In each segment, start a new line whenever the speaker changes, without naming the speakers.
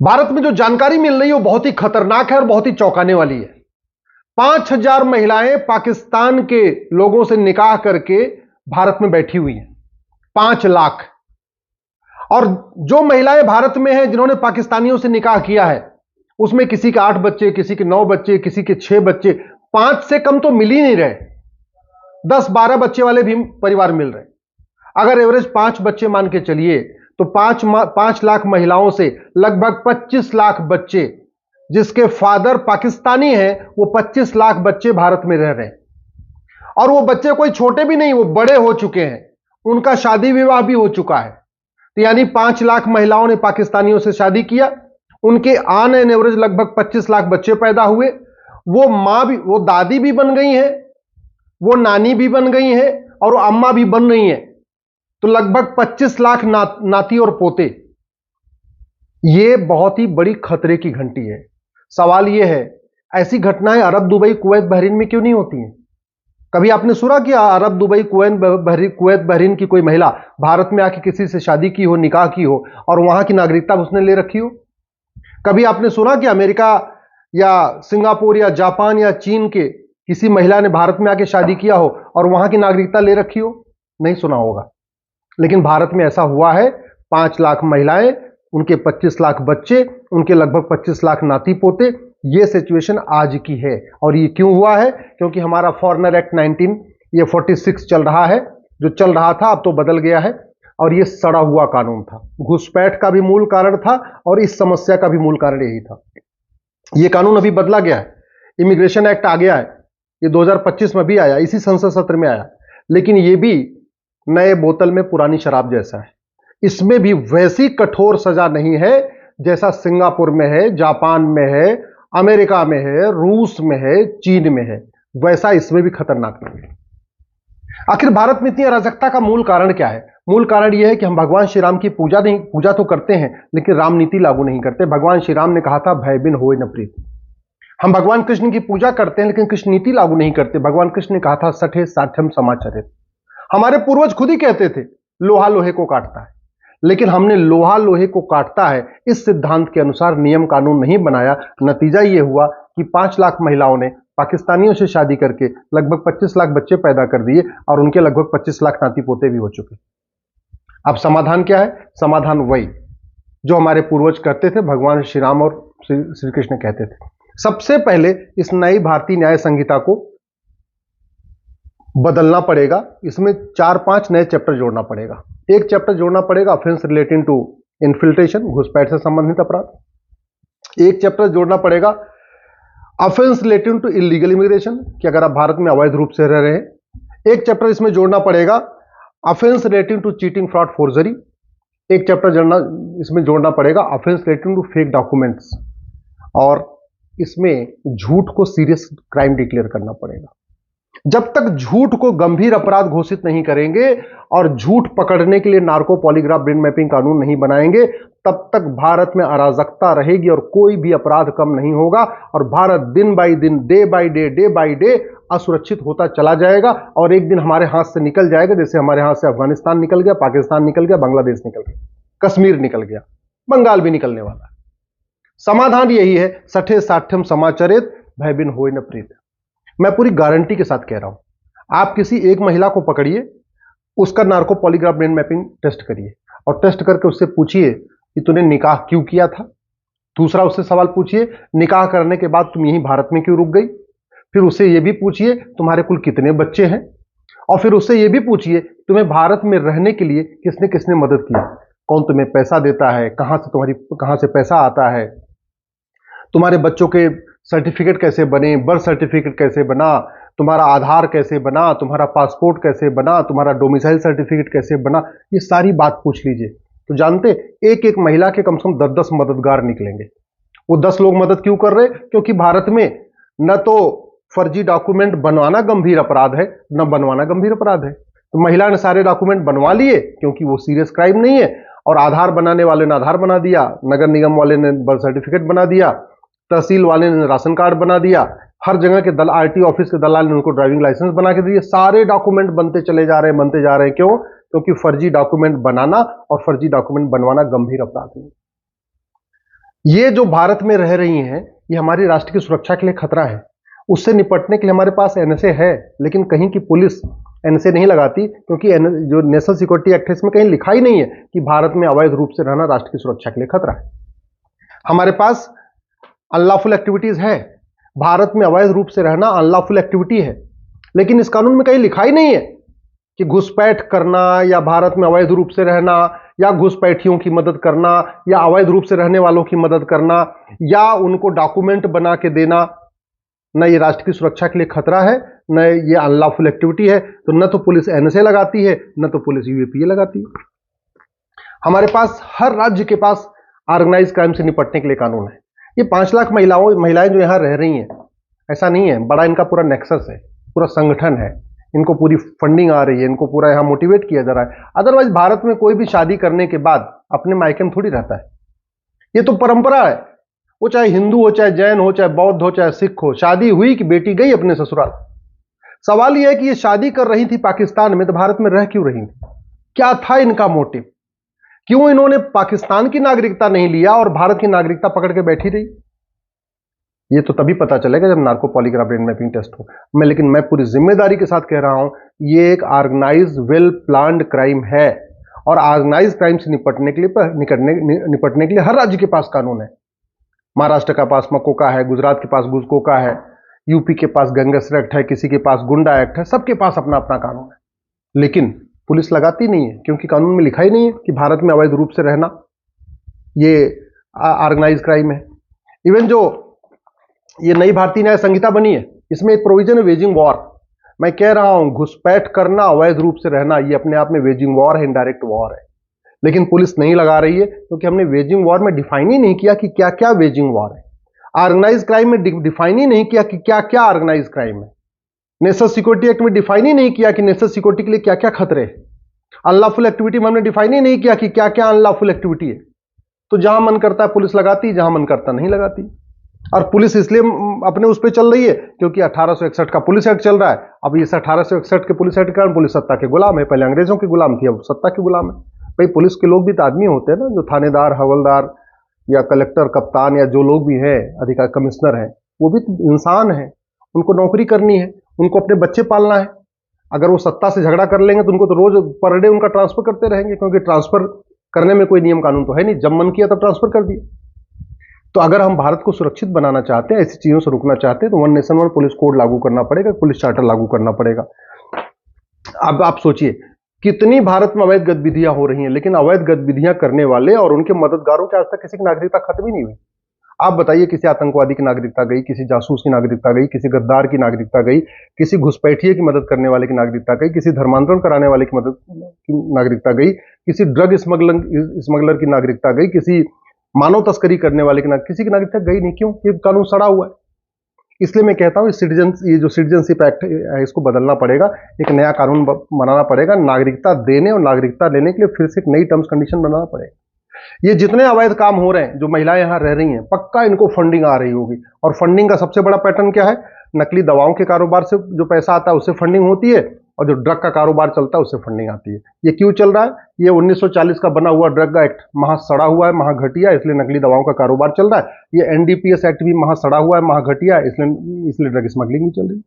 भारत में जो जानकारी मिल रही है वो बहुत ही खतरनाक है और बहुत ही चौंकाने वाली है। 5,000 महिलाएं पाकिस्तान के लोगों से निकाह करके भारत में बैठी हुई हैं। 5 लाख। और जो महिलाएं भारत में हैं जिन्होंने पाकिस्तानियों से निकाह किया है, उसमें किसी के 8 बच्चे, किसी के 9 बच्चे, किसी के 6 बच्चे, 5 से कम तो मिल ही नहीं रहे। 10-12 बच्चे वाले भी परिवार मिल रहे। अगर एवरेज 5 बच्चे मान के चलिए तो 5 लाख महिलाओं से लगभग 25 लाख बच्चे, जिसके फादर पाकिस्तानी हैं, वो 25 लाख बच्चे भारत में रह रहे हैं। और वो बच्चे कोई छोटे भी नहीं, वो बड़े हो चुके हैं, उनका शादी विवाह भी हो चुका है। तो यानी 5 लाख महिलाओं ने पाकिस्तानियों से शादी किया, उनके ऑन एन एवरेज लगभग 25 लाख बच्चे पैदा हुए। वो मां भी, वो दादी भी बन गई हैं, वो नानी भी बन गई हैं और वो अम्मा भी बन रही हैं। तो लगभग 25 लाख नाती और पोते। यह बहुत ही बड़ी खतरे की घंटी है। सवाल यह है, ऐसी घटनाएं अरब, दुबई, कुवैत, बहरीन में क्यों नहीं होती हैं? कभी आपने सुना कि अरब, दुबई, कुवैत, बहरीन की कोई महिला भारत में आके किसी से शादी की हो, निकाह की हो और वहां की नागरिकता उसने ले रखी हो? कभी आपने सुना कि अमेरिका या सिंगापुर या जापान या चीन के किसी महिला ने भारत में आके शादी किया हो और वहां की नागरिकता ले रखी हो? नहीं सुना होगा। लेकिन भारत में ऐसा हुआ है। 5 लाख महिलाएं, उनके 25 लाख बच्चे, उनके लगभग 25 लाख नाती पोते। यह सिचुएशन आज की है। और ये क्यों हुआ है? क्योंकि हमारा फॉरेनर एक्ट 19, ये 46 चल रहा है। जो चल रहा था अब तो बदल गया है और ये सड़ा हुआ कानून था। घुसपैठ का भी मूल कारण था और इस समस्या का भी मूल कारण यही था। ये कानून अभी बदला गया है, इमिग्रेशन एक्ट आ गया है, ये 2025 में भी आया, इसी संसद सत्र में आया। लेकिन ये भी नए बोतल में पुरानी शराब जैसा है। इसमें भी वैसी कठोर सजा नहीं है जैसा सिंगापुर में है, जापान में है, अमेरिका में है, रूस में है, चीन में है। वैसा इसमें भी खतरनाक नहीं है। आखिर भारत में इतनी अराजकता का मूल कारण क्या है? मूल कारण यह है कि हम भगवान श्री राम की पूजा तो करते हैं, लेकिन राम नीति लागू नहीं करते। भगवान श्री राम ने कहा था, भय बिन होय न प्रीत। हम भगवान कृष्ण की पूजा करते हैं लेकिन कृष्ण नीति लागू नहीं करते। भगवान कृष्ण ने कहा था, सठे साठ्यम समाचरित। हमारे पूर्वज खुद ही कहते थे, लोहा लोहे को काटता है। लेकिन हमने लोहा लोहे को काटता है इस सिद्धांत के अनुसार नियम कानून नहीं बनाया। नतीजा यह हुआ कि 5 लाख महिलाओं ने पाकिस्तानियों से शादी करके लगभग 25 लाख बच्चे पैदा कर दिए और उनके लगभग 25 लाख नाती पोते भी हो चुके। अब समाधान क्या है? समाधान वही जो हमारे पूर्वज करते थे, भगवान श्री राम और श्री कृष्ण कहते थे। सबसे पहले इस नई भारतीय न्याय संहिता को बदलना पड़ेगा। इसमें 4-5 नए चैप्टर जोड़ना पड़ेगा। एक चैप्टर जोड़ना पड़ेगा ऑफेंस रिलेटिंग टू इन्फिल्ट्रेशन, घुसपैठ से संबंधित अपराध। एक चैप्टर जोड़ना पड़ेगा offence relating to illegal immigration, कि अगर आप भारत में अवैध रूप से रह रहे हैं। एक चैप्टर इसमें जोड़ना पड़ेगा offence relating to cheating, fraud, forgery. एक चैप्टर इसमें जोड़ना पड़ेगा offence relating to fake documents. और इसमें झूठ को सीरियस क्राइम डिक्लेयर करना पड़ेगा। जब तक झूठ को गंभीर अपराध घोषित नहीं करेंगे और झूठ पकड़ने के लिए नार्को पॉलीग्राफ ब्रेन मैपिंग कानून नहीं बनाएंगे, तब तक भारत में अराजकता रहेगी और कोई भी अपराध कम नहीं होगा। और भारत दिन बाई दिन, डे बाई डे असुरक्षित होता चला जाएगा और एक दिन हमारे हाथ से निकल जाएगा, जैसे हमारे हाथ से अफगानिस्तान निकल गया, पाकिस्तान निकल गया, बांग्लादेश निकल गया, कश्मीर निकल गया, बंगाल भी निकलने वाला है। समाधान यही है, सठे साठ्यम समाचरित, भय बिन होय न प्रीत। मैं पूरी गारंटी के साथ कह रहा हूं। आप किसी एक महिला को पकड़िए, उसका narco polygraph brain mapping test करिए और टेस्ट करके उससे पूछिए कि तूने निकाह क्यों किया था। दूसरा उससे सवाल पूछिए, निकाह करने के बाद तुम यहीं भारत में क्यों रुक गई। फिर उससे यह भी पूछिए, तुम्हारे कुल कितने बच्चे हैं। और फिर उससे यह भी पूछिए, तुम्हें भारत में रहने के लिए किसने किसने मदद की, कौन तुम्हें पैसा देता है, कहां से पैसा आता है, तुम्हारे बच्चों के सर्टिफिकेट कैसे बने, बर्थ सर्टिफिकेट कैसे बना, तुम्हारा आधार कैसे बना, तुम्हारा पासपोर्ट कैसे बना, तुम्हारा डोमिसाइल सर्टिफिकेट कैसे बना। ये सारी बात पूछ लीजिए तो जानते एक एक महिला के कम से कम 10-10 मददगार निकलेंगे। वो 10 लोग मदद क्यों कर रहे? क्योंकि भारत में न तो फर्जी डॉक्यूमेंट बनवाना गंभीर अपराध है, न बनवाना गंभीर अपराध है। तो महिला ने सारे डॉक्यूमेंट बनवा लिए क्योंकि वो सीरियस क्राइम नहीं है। और आधार बनाने वाले ने आधार बना दिया, नगर निगम वाले ने बर्थ सर्टिफिकेट बना दिया, तहसील वाले ने राशन कार्ड बना दिया, हर जगह के आरटी ऑफिस के दलाल ने उनको ड्राइविंग लाइसेंस बना के दिए। सारे डॉक्यूमेंट बनते चले जा रहे हैं। क्यों? क्योंकि फर्जी डॉक्यूमेंट बनाना और फर्जी डॉक्यूमेंट बनवाना गंभीर अपराध है। ये जो भारत में रह रही हैं, ये हमारी राष्ट्र की सुरक्षा के लिए खतरा है। उससे निपटने के लिए हमारे पास एनएसए है, लेकिन कहीं की पुलिस एनएसए नहीं लगाती, क्योंकि जो नेशनल सिक्योरिटी एक्ट है इसमें कहीं लिखा ही नहीं है कि भारत में अवैध रूप से रहना राष्ट्र की सुरक्षा के लिए खतरा है। हमारे पास अनलॉफुल एक्टिविटीज है, भारत में अवैध रूप से रहना अनलॉफुल एक्टिविटी है, लेकिन इस कानून में कहीं लिखा ही नहीं है कि घुसपैठ करना या भारत में अवैध रूप से रहना या घुसपैठियों की मदद करना या अवैध रूप से रहने वालों की मदद करना या उनको डॉक्यूमेंट बना के देना, न ये राष्ट्र की सुरक्षा के लिए खतरा है, न ये अनलॉफुल एक्टिविटी है। तो न तो पुलिस एनएसए लगाती है, न तो पुलिस यूएपीए लगाती है। हमारे पास हर राज्य के पास ऑर्गेनाइज क्राइम से निपटने के लिए कानून है। ये 5 लाख महिलाएं जो यहां रह रही हैं, ऐसा नहीं है, बड़ा इनका पूरा नेक्सस है, पूरा संगठन है, इनको पूरी फंडिंग आ रही है, इनको पूरा यहां मोटिवेट किया जा रहा है। अदरवाइज भारत में कोई भी शादी करने के बाद अपने मायके में थोड़ी रहता है। ये तो परंपरा है, वो चाहे हिंदू हो, चाहे जैन हो, चाहे बौद्ध हो, चाहे सिख हो, शादी हुई कि बेटी गई अपने ससुराल। सवाल यह है कि ये शादी कर रही थी पाकिस्तान में, तो भारत में रह क्यों रही थी? क्या था इनका मोटिव? क्यों इन्होंने पाकिस्तान की नागरिकता नहीं लिया और भारत की नागरिकता पकड़ के बैठी रही? ये तो तभी पता चलेगा जब narco polygraph brain mapping test हो। लेकिन मैं पूरी जिम्मेदारी के साथ कह रहा हूं, ये एक ऑर्गेनाइज वेल प्लान्ड क्राइम है, और ऑर्गेनाइज क्राइम से निपटने के लिए हर राज्य के पास कानून है। महाराष्ट्र के पास मकोका है, गुजरात के पास गुजकोका है, यूपी के पास गैंगस्टर एक्ट है, किसी के पास गुंडा एक्ट है, सबके पास अपना अपना कानून है। लेकिन पुलिस लगाती नहीं है, क्योंकि कानून में लिखा ही नहीं है कि भारत में अवैध रूप से रहना ये ऑर्गेनाइज क्राइम है। इवन जो ये नई भारतीय न्याय संहिता बनी है, इसमें एक प्रोविजन है वेजिंग वॉर। मैं कह रहा हूं, घुसपैठ करना, अवैध रूप से रहना, ये अपने आप में वेजिंग वॉर है, इनडायरेक्ट वॉर है। लेकिन पुलिस नहीं लगा रही है, क्योंकि हमने वेजिंग वॉर में डिफाइन ही नहीं किया कि क्या क्या वेजिंग वॉर है। ऑर्गेनाइज क्राइम में डिफाइन ही नहीं किया कि क्या क्या ऑर्गेनाइज क्राइम है। नेशनल सिक्योरिटी एक्ट में डिफाइन ही नहीं किया कि नेशनल सिक्योरिटी के लिए क्या क्या खतरे हैं। अनलॉफुल एक्टिविटी में हमने डिफाइन ही नहीं किया कि क्या क्या अनलॉफुल एक्टिविटी है। तो जहां मन करता है पुलिस लगाती, जहां मन करता नहीं लगाती। और पुलिस इसलिए अपने उस पर चल रही है क्योंकि 1861 का पुलिस एक्ट चल रहा है। अब इस 1861 के पुलिस एक्ट के कारण पुलिस सत्ता के गुलाम है। पहले अंग्रेजों के गुलाम थी, अब सत्ता के गुलाम है। भाई पुलिस के लोग भी तो आदमी होते हैं ना, जो थानेदार, हवलदार या कलेक्टर, कप्तान या जो लोग भी हैं, अधिकारी, कमिश्नर हैं, वो भी तो इंसान हैं। उनको नौकरी करनी है, उनको अपने बच्चे पालना है। अगर वो सत्ता से झगड़ा कर लेंगे तो उनको तो रोज पर डे उनका ट्रांसफर करते रहेंगे, क्योंकि ट्रांसफर करने में कोई नियम कानून तो है नहीं। जब मन किया तब ट्रांसफर कर दिया। तो अगर हम भारत को सुरक्षित बनाना चाहते हैं, ऐसी चीजों से रुकना चाहते हैं, तो one nation one police code लागू करना पड़ेगा, पुलिस चार्टर लागू करना पड़ेगा। अब आप सोचिए, कितनी भारत में अवैध गतिविधियां हो रही हैं, लेकिन अवैध गतिविधियां करने वाले और उनके मददगारों की आज तक किसी की नागरिकता खत्म ही नहीं हुई। आप बताइए, किसी आतंकवादी की नागरिकता गई, किसी जासूस की नागरिकता गई, किसी गद्दार की नागरिकता गई, किसी घुसपैठिए की मदद करने वाले की नागरिकता गई, किसी धर्मांतरण कराने वाले की मदद की नागरिकता गई, किसी ड्रग स्मगलर की नागरिकता गई, किसी मानव तस्करी करने वाले की किसी की नागरिकता गई नहीं। क्यों? ये कानून सड़ा हुआ है। इसलिए मैं कहता हूं, ये जो सिटीजनशिप एक्ट है, इसको बदलना पड़ेगा, एक नया कानून बनाना पड़ेगा। नागरिकता देने और नागरिकता लेने के लिए फिर से एक नई टर्म्स कंडीशन बनाना पड़ेगा। ये जितने अवैध काम हो रहे हैं, जो महिलाएं यहां रह रही हैं, पक्का इनको फंडिंग आ रही होगी। और फंडिंग का सबसे बड़ा पैटर्न क्या है? नकली दवाओं के कारोबार से जो पैसा आता है उससे फंडिंग होती है, और जो ड्रग का कारोबार चलता है उससे फंडिंग आती है। ये क्यों चल रहा है? ये 1940 का बना हुआ ड्रग एक्ट महा सड़ा हुआ है, महा घटिया, इसलिए नकली दवाओं का कारोबार चल रहा है। ये एनडीपीएस एक्ट भी महा सड़ा हुआ है, महा घटिया, इसलिए ड्रग स्मगलिंग भी चल रही है।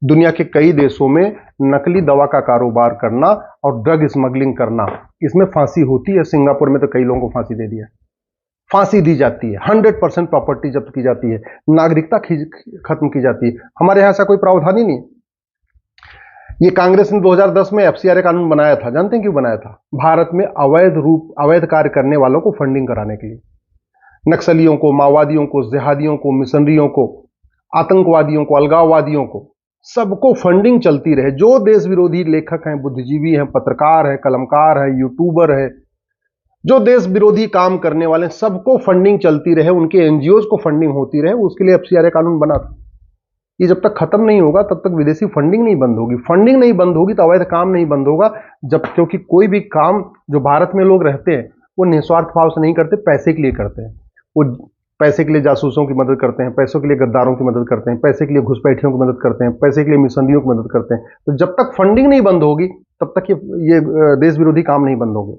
दुनिया के कई देशों में नकली दवा का कारोबार करना और ड्रग स्मगलिंग करना, इसमें फांसी होती है। सिंगापुर में तो कई लोगों को फांसी दे दिया, फांसी दी जाती है, 100% प्रॉपर्टी जब्त की जाती है, नागरिकता खत्म की जाती है। हमारे यहां ऐसा कोई प्रावधान ही नहीं। ये कांग्रेस ने 2010 में एफसीआरए कानून बनाया था। जानते हैं क्यों बनाया था? भारत में अवैध कार्य करने वालों को फंडिंग कराने के लिए। नक्सलियों को, माओवादियों को, जिहादियों को, मिशनरियों को, आतंकवादियों को, अलगाववादियों को, सबको फंडिंग चलती रहे। जो देश विरोधी लेखक हैं, बुद्धिजीवी हैं, पत्रकार हैं, कलमकार हैं, यूट्यूबर हैं, जो देश विरोधी काम करने वाले, सबको फंडिंग चलती रहे, उनके एनजीओज को फंडिंग होती रहे, उसके लिए एफसीआरए कानून बना था। ये जब तक खत्म नहीं होगा तब तक विदेशी फंडिंग नहीं बंद होगी। फंडिंग नहीं बंद होगी तो अवैध काम नहीं बंद होगा। क्योंकि कोई भी काम जो भारत में लोग रहते हैं, वो निस्वार्थ भाव से नहीं करते, पैसे के लिए करते हैं। वो पैसे के लिए जासूसों की मदद करते हैं, पैसों के लिए गद्दारों की मदद करते हैं, पैसे के लिए घुसपैठियों की मदद करते हैं, पैसे के लिए मिशनरियों की मदद करते हैं। तो जब तक फंडिंग नहीं बंद होगी तब तक ये देश विरोधी काम नहीं बंद होंगे।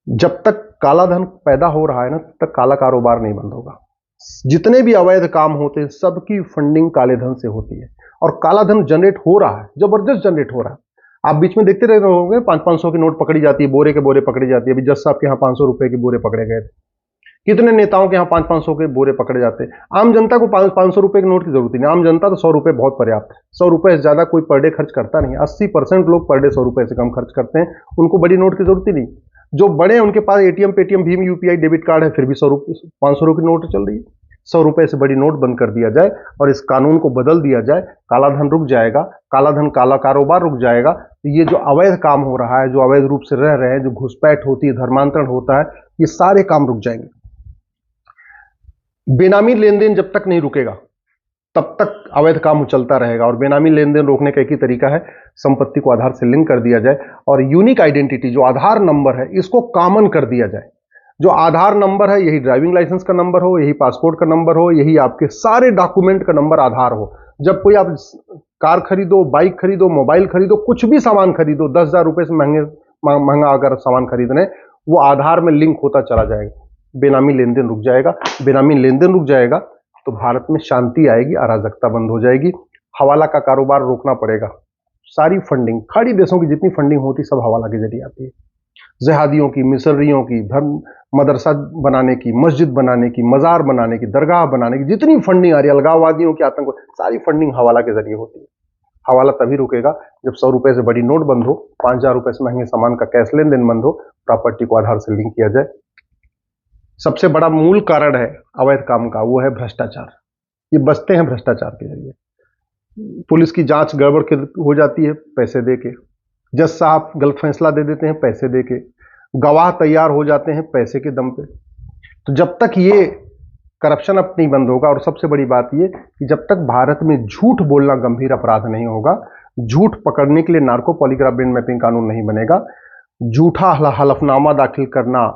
जब तक काला धन पैदा हो रहा है ना, तब तक काला कारोबार नहीं बंद होगा। जितने भी अवैध काम होते हैं सबकी फंडिंग काले धन से होती है, और काला धन जनरेट हो रहा है, जबरदस्त जनरेट हो रहा है। आप बीच में देखते रहे होंगे 500-500 की नोट पकड़ी जाती है, बोरे के बोरे पकड़ी जाती है। अभी जज साहब के यहाँ 500 रुपए के बोरे पकड़े गए थे। कितने नेताओं के यहाँ 500-500 के बोरे पकड़े जाते हैं। आम जनता को 500 रुपए की नोट की जरूरत नहीं। आम जनता तो 100 रुपए बहुत पर्याप्त है। 100 रुपए से ज्यादा कोई पर डे खर्च करता नहीं। 80% लोग पर डे 100 रुपए से कम खर्च करते हैं। उनको बड़ी नोट की जरूरत ही नहीं। जो बड़े हैं उनके पास एटीएम, पेटीएम, भीम, यूपीआई, डेबिट कार्ड है, फिर भी 500 की नोट चल रही है। 100 रुपए से बड़ी नोट बंद कर दिया जाए और इस कानून को बदल दिया जाए, काला धन रुक जाएगा, काला धन, काला कारोबार रुक जाएगा। तो ये जो अवैध काम हो रहा है, जो अवैध रूप से रह रहे हैं, जो घुसपैठ होती है, धर्मांतरण होता है, ये सारे काम रुक जाएंगे। बेनामी लेन देन जब तक नहीं रुकेगा तब तक अवैध काम चलता रहेगा। और बेनामी लेन देन रोकने का एक ही तरीका है, संपत्ति को आधार से लिंक कर दिया जाए और यूनिक आइडेंटिटी जो आधार नंबर है इसको कॉमन कर दिया जाए। जो आधार नंबर है यही ड्राइविंग लाइसेंस का नंबर हो, यही पासपोर्ट का नंबर हो, यही आपके सारे डॉक्यूमेंट का नंबर आधार हो। जब कोई आप कार खरीदो, बाइक खरीदो, मोबाइल खरीदो, कुछ भी सामान खरीदो, 10,000 रुपए से महंगा अगर सामान खरीदने, वो आधार में लिंक होता चला जाएगा। बेनामी लेन देन रुक जाएगा। बेनामी लेन देन रुक जाएगा तो भारत में शांति आएगी, अराजकता बंद हो जाएगी। हवाला का कारोबार रोकना पड़ेगा। सारी फंडिंग, खाड़ी देशों की जितनी फंडिंग होती सब हवाला के जरिए आती है। जिहादियों की, मिसरियों की, धर्म मदरसा बनाने की, मस्जिद बनाने की, मजार बनाने की, दरगाह बनाने की जितनी फंडिंग आ रही है, अलगाववादियों की, आतंक, सारी फंडिंग हवाला के जरिए होती है। हवाला तभी रुकेगा जब 100 रुपए से बड़ी नोट बंद हो, 5,000 रुपए से महंगे सामान का कैश लेन देन बंद हो, प्रॉपर्टी को आधार से लिंक किया जाए। सबसे बड़ा मूल कारण है अवैध काम का, वो है भ्रष्टाचार। ये बचते हैं भ्रष्टाचार के जरिए। पुलिस की जांच गड़बड़ हो जाती है पैसे देके, जज साहब गलत फैसला दे देते हैं पैसे देके, गवाह तैयार हो जाते हैं पैसे के दम पे। तो जब तक ये करप्शन अब नहीं बंद होगा, और सबसे बड़ी बात ये कि जब तक भारत में झूठ बोलना गंभीर अपराध नहीं होगा, झूठ पकड़ने के लिए नार्को पॉलीग्राफ ब्रेन मैपिंग कानून नहीं बनेगा, झूठा हलफनामा दाखिल करना,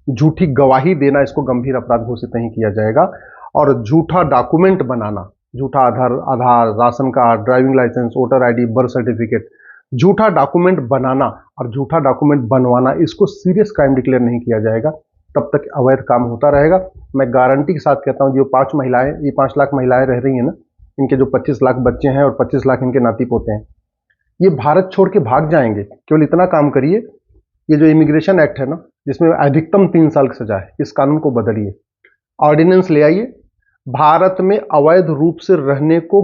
झूठी गवाही देना, इसको गंभीर अपराध घोषित नहीं किया जाएगा। और झूठा डॉक्यूमेंट बनाना, झूठा Aadhaar, ration card, driving licence, voter ID, birth certificate, झूठा डॉक्यूमेंट बनाना और झूठा डॉक्यूमेंट बनवाना, इसको सीरियस क्राइम डिक्लेयर नहीं किया जाएगा। तब तक अवैध काम होता रहेगा। मैं गारंटी के साथ कहता हूं, जो 5 महिलाएं, ये 5 लाख महिलाएं रह रही हैं ना, इनके जो 25 लाख बच्चे हैं और 25 लाख इनके नाती पोते हैं, ये भारत छोड़ के भाग जाएंगे। केवल इतना काम करिए, ये जो इमिग्रेशन एक्ट है ना, जिसमें अधिकतम 3 साल की सजा है, इस कानून को बदलिए, ऑर्डिनेंस ले आइए, भारत में अवैध रूप से रहने को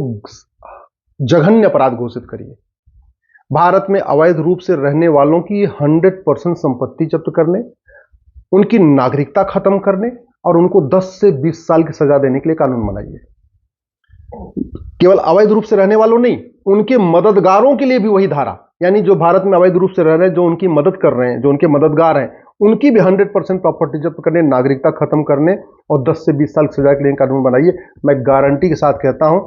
जघन्य अपराध घोषित करिए। भारत में अवैध रूप से रहने वालों की 100% संपत्ति जब्त करने, उनकी नागरिकता खत्म करने और उनको 10 से 20 साल की सजा देने के लिए कानून बनाइए। केवल अवैध रूप से रहने वालों नहीं, उनके मददगारों के लिए भी वही धारा, यानी जो भारत में अवैध रूप से रह रहे हैं, जो उनकी मदद कर रहे हैं, जो उनके मददगार हैं, उनकी भी 100% प्रॉपर्टी जब्त करने, नागरिकता खत्म करने और 10 से 20 साल की सजा के लिए कानून बनाइए। मैं गारंटी के साथ कहता हूं,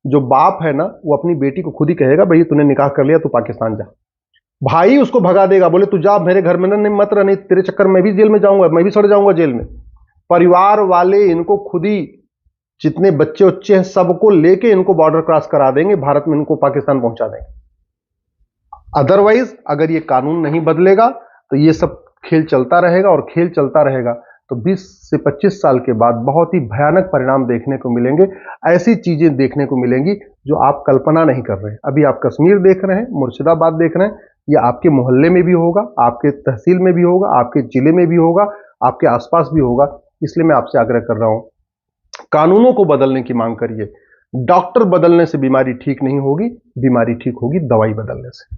जो बाप है ना, वो अपनी बेटी को खुद ही कहेगा, भाई तूने निकाह कर लिया, तू पाकिस्तान जा। भाई उसको भगा देगा, बोले तू जा मेरे घर में ना, नहीं मत रह, नहीं तेरे चक्कर में भी जेल में जाऊंगा, मैं भी सड़ जाऊंगा जेल में। परिवार वाले इनको खुद ही, जितने बच्चे उच्चे हैं सबको लेके इनको बॉर्डर क्रॉस करा देंगे, भारत में इनको पाकिस्तान पहुंचा देंगे। अदरवाइज अगर ये कानून नहीं बदलेगा तो ये सब खेल चलता रहेगा, और खेल चलता रहेगा तो 20 से 25 साल के बाद बहुत ही भयानक परिणाम देखने को मिलेंगे। ऐसी चीजें देखने को मिलेंगी जो आप कल्पना नहीं कर रहे हैं। अभी आप कश्मीर देख रहे हैं, मुर्शिदाबाद देख रहे हैं, ये आपके मोहल्ले में भी होगा, आपके तहसील में भी होगा, आपके जिले में भी होगा, आपके आसपास भी होगा। इसलिए मैं आपसे आग्रह कर रहा हूं, कानूनों को बदलने की मांग करिए। डॉक्टर बदलने से बीमारी ठीक नहीं होगी, बीमारी ठीक होगी दवाई बदलने से।